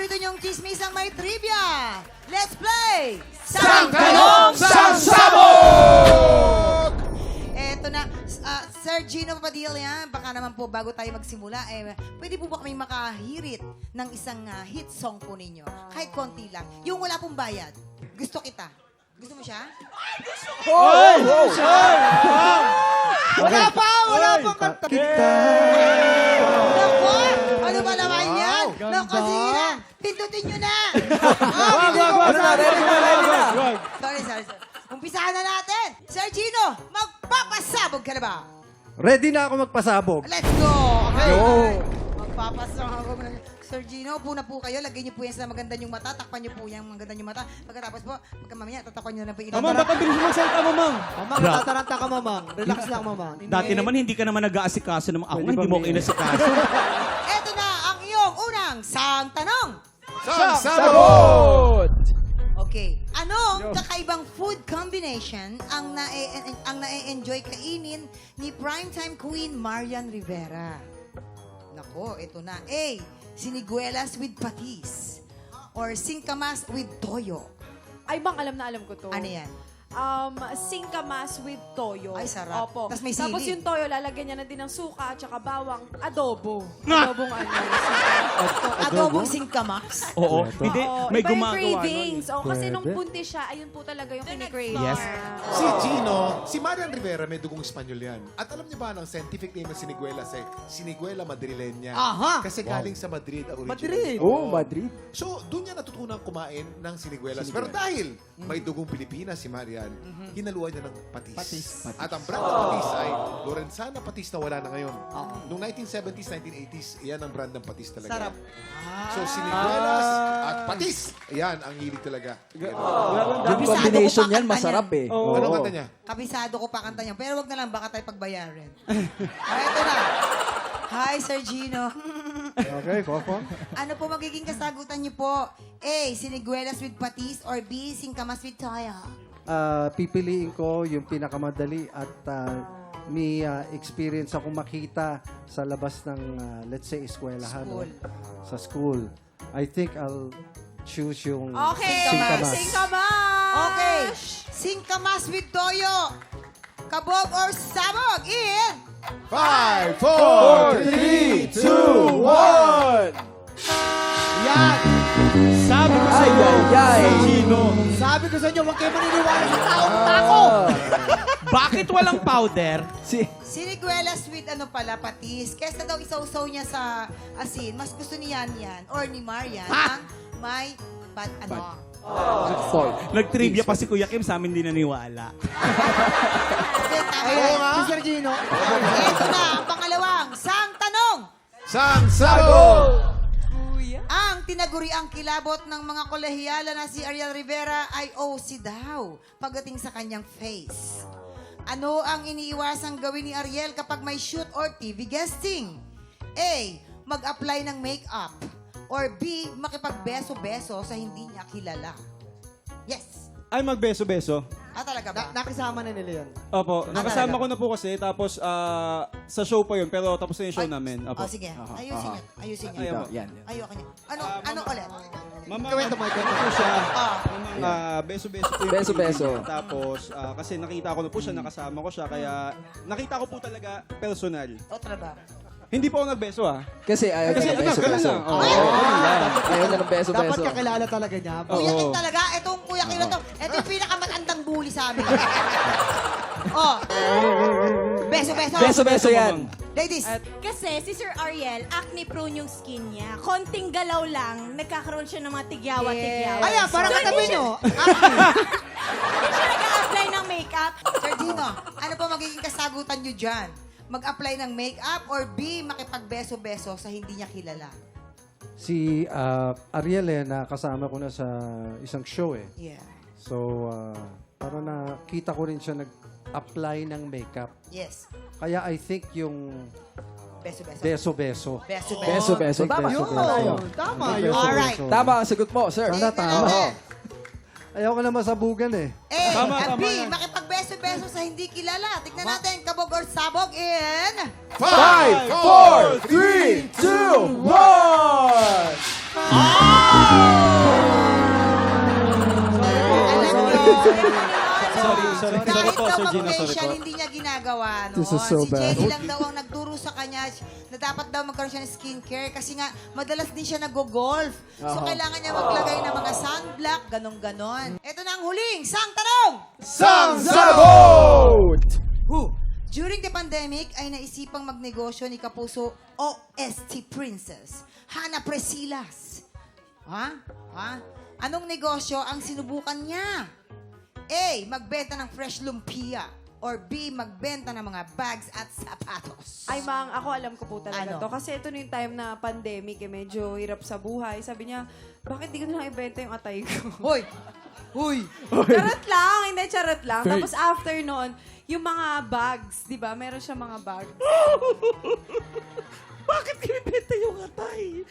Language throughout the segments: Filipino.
paborito niyong chismisang may trivia. Let's play! Sang Tanong, Sang Sabog! Eto na, Sir Gino Padilla, baka naman po bago tayo magsimula, pwede po ba kami makahirit ng isang hit song po ninyo? Kahit konti lang. Yung wala pong bayad. Gusto kita. Gusto mo siya? Hoy! Wala pang kanta. Naku! Ano ba naman yan? Naku, sige na. Pindutin nyo na. Sorry. Umpisahan na natin. Sir Gino, magpapasabog ka na ba? Ready na ako magpasabog. Let's go! Okay. Go! Magpapasabog na. Sir Gino, puna po kayo. Lagay niyo po yan sa maganda niyong mata. Takpan niyo po yan maganda niyong mata. Pagkatapos po, pagka mamaya, tatakpan niyo na po yung Mamang, ba't ang bilis mo magsalita, Mamang? Mamang, natataranta ka, Mamang. Relax lang, Mamang. Dati naman, hindi ka naman nag-aasikaso naman. Ako nga, hindi mo ako inasikaso. Eto na ang iyong unang sang tanong. Sang Sabog! Okay. Anong kakaibang food combination ang na-enjoy kainin ni primetime queen Marian Rivera? Nako, ito na. A. Siniguelas with patis. Or singkamas with toyo. Ay, bang alam na alam ko to. Ano yan? Singkamas with toyo. Ay, sarap. Opo. Tas may Tapos sili. yung toyo, lalagyan niya na din ng suka at saka bawang. Adobo. Adobong ano. Adobong singkamas. Oo. Hindi, may iba yung gumagawa cravings. nun. O, kasi nung buntis siya, ayun po talaga yung kinikrave. Yes. Si Gino, si Marian Rivera may dugong Espanyol yan. At alam niyo ba ang scientific name ng siniguelas ay Siniguela madrileña. Aha! Kasi galing sa Madrid ang original. Madrid. Oo. Madrid. So, doon niya natutunan kumain ng siniguelas. Pero dahil may dugong Pilipinas si Marian, hinaluan niya ng patis. At ang brand ng patis ay Lorenzana patis na wala na ngayon. Noong 1970s, 1980s, iyan ang brand ng patis talaga. Sarap. So, siniguelas at patis. Ayan, ang hilig talaga. Yung combination yan, masarap eh. Ano kanta niya? Kabisado ko pa kanta niya. Pero wag na lang, baka tayo pagbayarin. Ito na. Hi, Sir Gino. Okay, Coco. Ano po magiging kasagutan niyo po? A. Siniguelas with patis or B. Singkamas with toyo? Pipiliin ko yung pinakamadali at may experience ako makita sa labas ng, let's say, eskwelahan. School. Sa school. I think I'll choose yung Okay. singkamas. Singkamas. Okay. Singkamas with toyo. Kabog or sabog in 5, 4, 3, 2, 1! Yan! Sabi ko sa iyo, Gino, Sabi ko sa inyo, huwag kayo maniniwala sa taong tako! bakit walang powder? Siniguelas with ano pala, patis. Kesa daw isausaw niya sa asin, mas gusto ni Yan or ni Marian ang may Nag-trivia pa si Kuya Kim, sa amin din naniwala. Ayan, si Sir Gino. Ito na, ang pangalawang sang tanong. Sang Sabog! Ang tinaguriang kilabot ng mga kolehiyala na si Ariel Rivera ay OC daw pagdating sa kanyang face. Ano ang iniiwasang gawin ni Ariel kapag may shoot or TV guesting? A. Mag-apply ng makeup. Or B. Makipagbeso-beso sa hindi niya kilala. Yes. Ay, magbeso-beso. Talaga ba? Nakisama na nila yan. Opo, nakasama talaga? ko na po kasi, tapos sa show pa yun, pero tapos na yung show Ay, namin. Opo. Sige. Ayusin niya. Ayusin niya. Ayaw po. Ayoko niya. Ano ulit? Mama, Kwento mo, kwento po siya. Ah. Beso-beso po yung Beso-beso. feeling. Tapos, kasi nakita ko na po siya, nakasama ko siya, kaya nakita ko po talaga personal. Otra ba? Hindi po ako nagbeso Kasi ayaw Kasi niya ng ganun beso-beso. lang. Oo. Ayaw niya ng Dapat beso-beso. kakilala talaga niya. Kuya Kim talaga, etong Kuya Kim na to, ito yung pinakamatandang bully sa amin. Beso-beso. Beso-beso yan. Ladies, Kasi si Sir Ariel, acne prone yung skin niya. Konting galaw lang, nagkakaroon siya ng mga tigyawa-tigyawa. Ayan, para So, katabi nyo. Hindi siya nag-a-apply ng makeup. Sir Gino, ano po magiging kasagutan nyo dyan? Mag-apply ng makeup or B, makipagbeso-beso sa hindi niya kilala? Si Ariel nakasama ko na sa isang show eh. Yeah. So, parang nakita ko rin siya nag-apply ng makeup. Yes. Kaya I think yung Beso-beso. beso-beso. Beso-beso. Beso-beso. Tama yun. Tama yun. Alright. Tama ang sagot mo, sir. Sana Tingnan tama. natin. Ayaw ko na masabugan eh. A Tama, at tama B, yan. makipagbeso-beso sa hindi kilala. Tignan natin, kabog or sabog in 5, 4, 3, 2, 1! Sorry Kahit po, daw Sir Gino, mag-facial, sorry po. hindi niya ginagawa noon. This is so Si bad. Jenny lang daw ang nagturo sa kanya na dapat daw magkaroon siya ng skincare kasi nga madalas din siya nag-golf. So kailangan niya maglagay ng mga sunblock, ganon-ganon. Ito na ang huling, sang tanong! Sang Sagot! During the pandemic ay naisipang magnegosyo ni Kapuso OST Princess, Hana Presilas. Ha? Anong negosyo ang sinubukan niya? A. Magbenta ng fresh lumpia. Or B. Magbenta ng mga bags at sapatos. Ay, Mang, ako alam ko po talaga Ano? to. Kasi ito na yung time na pandemic, medyo hirap sa buhay. Sabi niya, bakit di ko na lang ibenta yung atay ko? Hoy! Huy! Charot lang, hindi charot lang. Tapos after nun, yung mga bags, di ba? Meron siya mga bags. Bakit kinibenta yung atay?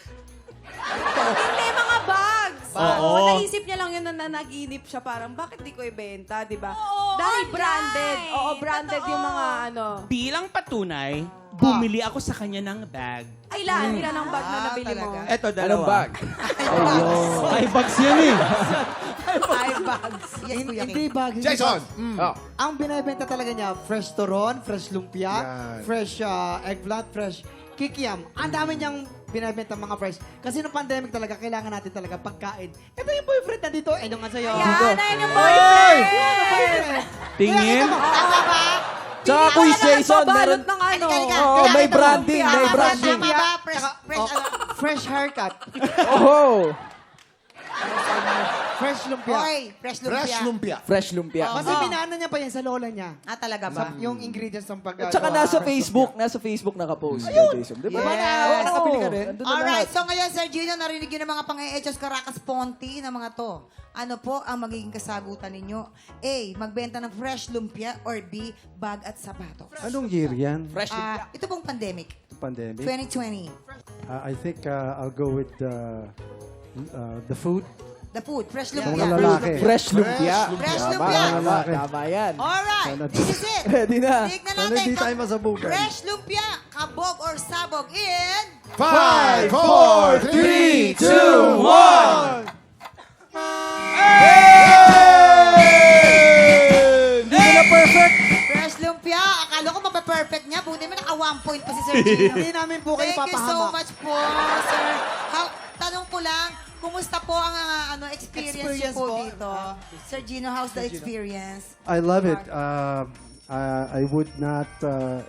Hindi, mga bags. Oo. Naisip niya lang yun na naginip siya. Parang, bakit di ko ibenta, di ba? Oo, Dahil online. branded. Oo, branded Totoo. yung mga ano. Bilang patunay, bumili ako sa kanya ng bag. Ay, ilan ang bag na nabili mo? talaga? Eto, dalawa. bag? Ay, bags yan eh. Five bags. Yes, Kuya Hindi King. bag. hindi Jason! bag. Ang binibenta talaga niya, fresh turon, fresh lumpia, Yan. fresh eggplant, fresh kikiam. Ang dami niyang binibenta mga fresh. Kasi nung pandemic talaga, kailangan natin talaga pagkain. Ito yung boyfriend na dito. Eh, yung nga sa'yo. Yan, ayun yung boyfriend. Tingin? Tama ba? Tsaka Quiz Jason, Babalot meron... ng ano. Halika. Oo, may Ito. branding, may Tama ba? branding. Tama ba? Fresh, Fresh haircut. Oh, Fresh lumpia. Okay, fresh lumpia. Fresh lumpia. fresh lumpia. Kasi binana niya pa yan sa lola niya. Ah, talaga ba? Yung ingredients ng pag... Tsaka nasa Facebook naka-post. Jason. Di ba? Yes. Nakabili ka rin? Nandun na Alright, lahat. so ngayon, Sir Gino, narinig yun ng mga pang-eechos Caracas Ponti na mga to. Ano po ang magiging kasagutan ninyo? A. Magbenta ng fresh lumpia or B. Bag at sapatos. Anong year yan? Fresh lumpia. Ito pong pandemic. Pandemic? 2020. I think I'll go with the food. The food, fresh Mga lumpia. lalaki. Fresh lumpia. Fresh Tama, lumpia. tama, tama yan. Alright, this is it. Ready na. Tignan Sana natin hindi kung tayo masabugan. fresh lumpia, kabog or sabog in... 5, 4, 3, 2, 1! Hindi na perfect. Fresh lumpia. Akala ko mapaperfect niya. Buti mo naka 1 point pa si Sir Gino. Hindi namin po kayo Thank you so papahamak. much po, sir. Tanong ko lang, kumusta po ang experience niyo Experience po po. dito? Sir Gino, how's the experience? I love it. I would not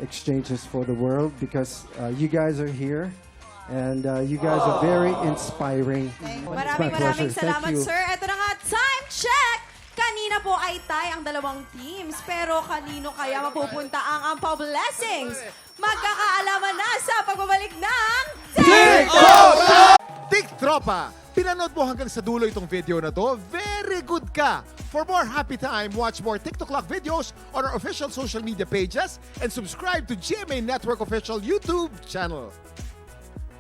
exchange this for the world because you guys are here and you guys are very inspiring. It's my pleasure. Maraming salamat, Thank you. sir. Ito na nga, time check! Kanina po ay tie ang dalawang teams. Pero kanino kaya mapupunta ang Ampaw Blessings? Magkakaalaman na sa pagbabalik ng Tik Tropa! Pinanood mo hanggang sa dulo itong video na to? Very good ka! For more happy time, watch more TikTok Clock videos on our official social media pages and subscribe to GMA Network official YouTube channel.